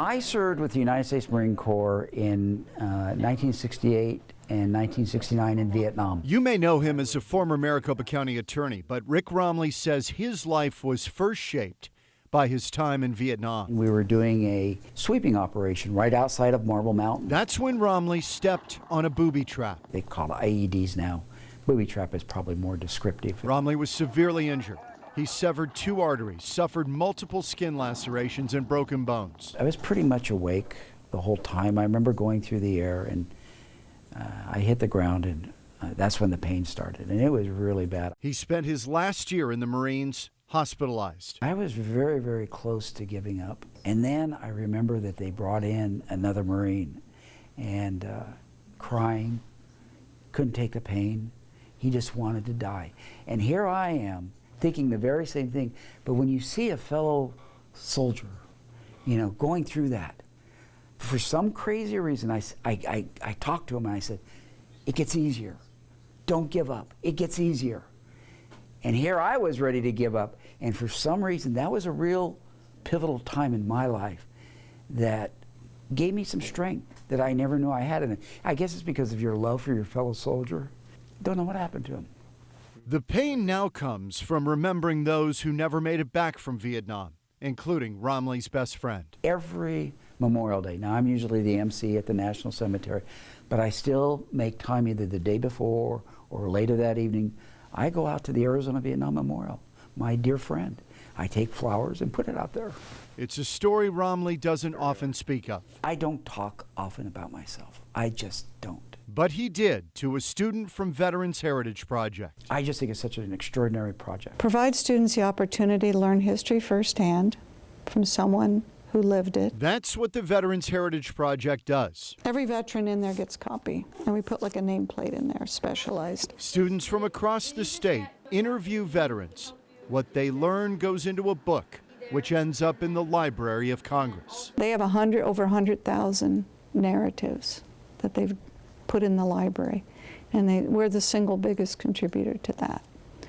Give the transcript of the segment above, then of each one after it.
I served with the United States Marine Corps in 1968 and 1969 in Vietnam. You may know him as a former Maricopa County attorney, but Rick Romley says his life was first shaped by his time in Vietnam. We were doing a sweeping operation right outside of Marble Mountain. That's when Romley stepped on a booby trap. They call it IEDs now. Booby trap is probably more descriptive. Romley was severely injured. He severed 2 arteries, suffered multiple skin lacerations, and broken bones. I was pretty much awake the whole time. I remember going through the air, and I hit the ground, and that's when the pain started, and it was really bad. He spent his last year in the Marines hospitalized. I was very, very close to giving up, and then I remember that they brought in another Marine, and crying, couldn't take the pain. He just wanted to die. And here I am, thinking the very same thing, but when you see a fellow soldier, you know, going through that, for some crazy reason, I talked to him and I said, it gets easier. Don't give up. It gets easier. And here I was ready to give up. And for some reason, that was a real pivotal time in my life that gave me some strength that I never knew I had in it. I guess it's because of your love for your fellow soldier. Don't know what happened to him. The pain now comes from remembering those who never made it back from Vietnam, including Romley's best friend. Every Memorial Day, now I'm usually the MC at the National Cemetery, but I still make time either the day before or later that evening. I go out to the Arizona Vietnam Memorial, my dear friend. I take flowers and put it out there. It's a story Romley doesn't often speak of. I don't talk often about myself. I just don't. But he did to a student from Veterans Heritage Project. I just think it's such an extraordinary project. Provide students the opportunity to learn history firsthand from someone who lived it. That's what the Veterans Heritage Project does. Every veteran in there gets a copy, and we put like a nameplate in there, specialized. Students from across the state interview veterans. What they learn goes into a book, which ends up in the Library of Congress. They have over 100,000 narratives that they've put in the library, and we're the single biggest contributor to that,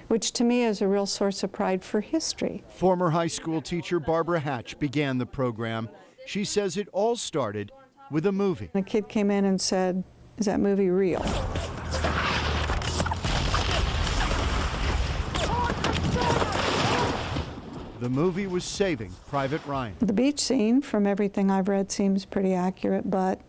which to me is a real source of pride for history. Former high school teacher Barbara Hatch began the program. She says it all started with a movie. A kid came in and said, "Is that movie real?" The movie was Saving Private Ryan. The beach scene, from everything I've read, seems pretty accurate, but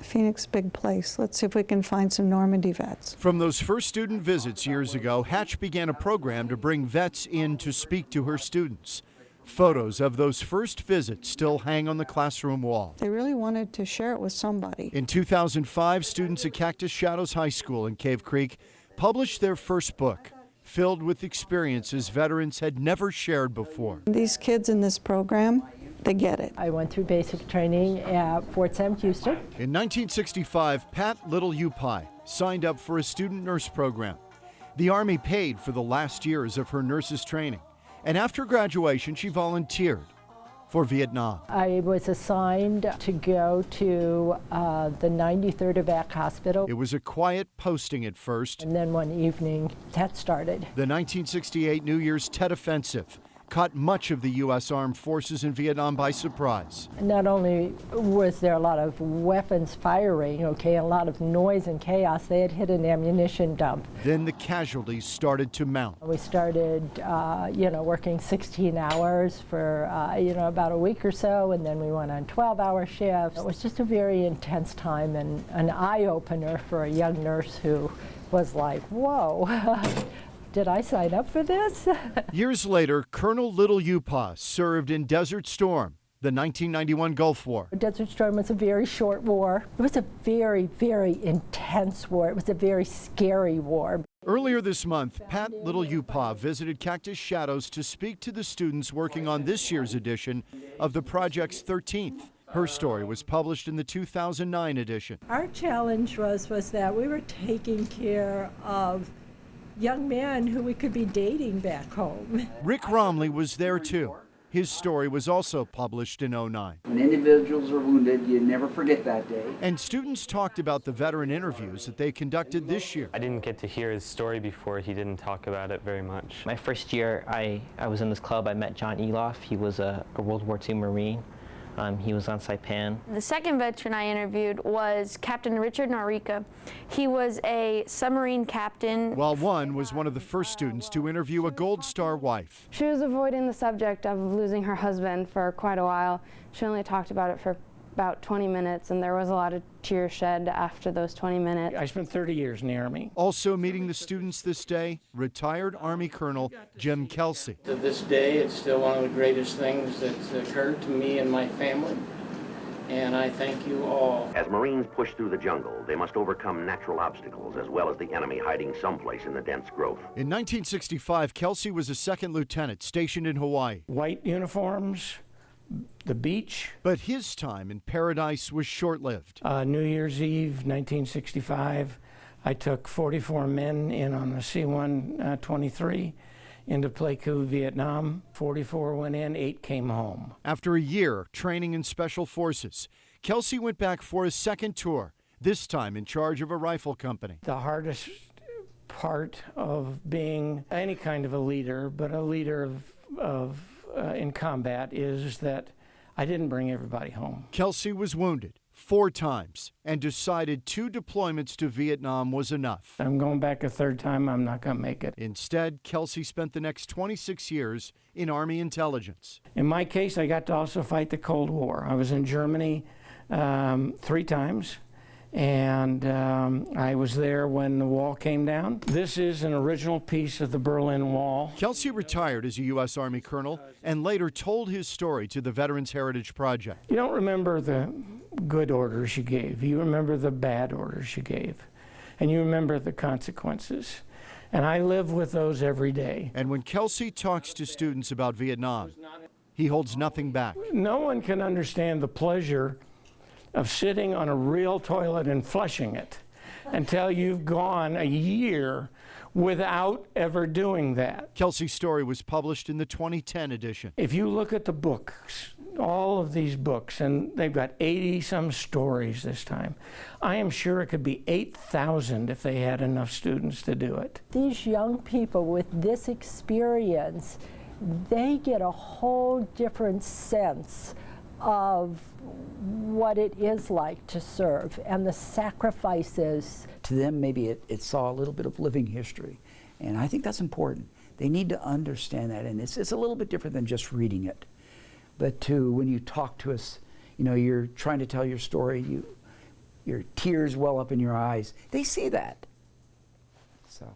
Phoenix, big place. Let's see if we can find some Normandy vets. From those first student visits years ago, Hatch began a program to bring vets in to speak to her students. Photos of those first visits still hang on the classroom wall. They really wanted to share it with somebody. In 2005, students at Cactus Shadows High School in Cave Creek published their first book, filled with experiences veterans had never shared before. These kids in this program, they get it. I went through basic training at Fort Sam Houston. In 1965, Pat Little Upai signed up for a student nurse program. The Army paid for the last years of her nurse's training, and after graduation, she volunteered for Vietnam. I was assigned to go to the 93rd Evac Hospital. It was a quiet posting at first. And then one evening, that started. The 1968 New Year's Tet Offensive caught much of the U.S. Armed Forces in Vietnam by surprise. Not only was there a lot of weapons firing, a lot of noise and chaos, they had hit an ammunition dump. Then the casualties started to mount. We started, working 16 hours for, about a week or so, and then we went on 12-hour shifts. It was just a very intense time and an eye-opener for a young nurse who was like, whoa. Did I sign up for this? Years later, Colonel Little Upas served in Desert Storm, the 1991 Gulf War. Desert Storm was a very short war. It was a very, very intense war. It was a very scary war. Earlier this month, Pat Little Upa visited Cactus Shadows to speak to the students working on this year's edition of the project's 13th. Her story was published in the 2009 edition. Our challenge was that we were taking care of young men who we could be dating back home. Rick Romley was there too. His story was also published in '09. When individuals are wounded, you never forget that day. And students talked about the veteran interviews that they conducted this year. I didn't get to hear his story before. He didn't talk about it very much. My first year I was in this club, I met John Eloff. He was a World War II Marine. He was on Saipan. The second veteran I interviewed was Captain Richard Norica. He was a submarine captain. While one was one of the first students to interview a Gold Star wife. She was avoiding the subject of losing her husband for quite a while. She only talked about it for about 20 minutes, and there was a lot of tears shed after those 20 minutes. I spent 30 years in the Army. Also meeting the students this day, retired Army Colonel Jim Kelsey. To this day, it's still one of the greatest things that's occurred to me and my family, and I thank you all. As Marines push through the jungle, they must overcome natural obstacles as well as the enemy hiding someplace in the dense growth. In 1965, Kelsey was a second lieutenant stationed in Hawaii. White uniforms, the beach. But his time in paradise was short-lived. New Year's Eve, 1965, I took 44 men in on the C-123 into Pleiku, Vietnam. 44 went in, 8 came home. After a year training in Special Forces, Kelsey went back for a second tour, this time in charge of a rifle company. The hardest part of being any kind of a leader, but a leader in combat, is that I didn't bring everybody home. Kelsey was wounded 4 times and decided 2 deployments to Vietnam was enough. I'm going back a third time. I'm not going to make it. Instead, Kelsey spent the next 26 years in Army intelligence. In my case, I got to also fight the Cold War. I was in Germany 3 times. And I was there when the wall came down. This is an original piece of the Berlin Wall. Kelsey retired as a U.S. Army colonel and later told his story to the Veterans Heritage Project. You don't remember the good orders you gave. You remember the bad orders you gave. And you remember the consequences. And I live with those every day. And when Kelsey talks to students about Vietnam, he holds nothing back. No one can understand the pleasure of sitting on a real toilet and flushing it until you've gone a year without ever doing that. Kelsey's story was published in the 2010 edition. If you look at the books, all of these books, and they've got 80-some stories this time, I am sure it could be 8,000 if they had enough students to do it. These young people with this experience, they get a whole different sense of what it is like to serve and the sacrifices. To them, maybe it saw a little bit of living history. And I think that's important. They need to understand that. And it's a little bit different than just reading it. But when you talk to us, you know, you're trying to tell your story, your tears well up in your eyes. They see that. So.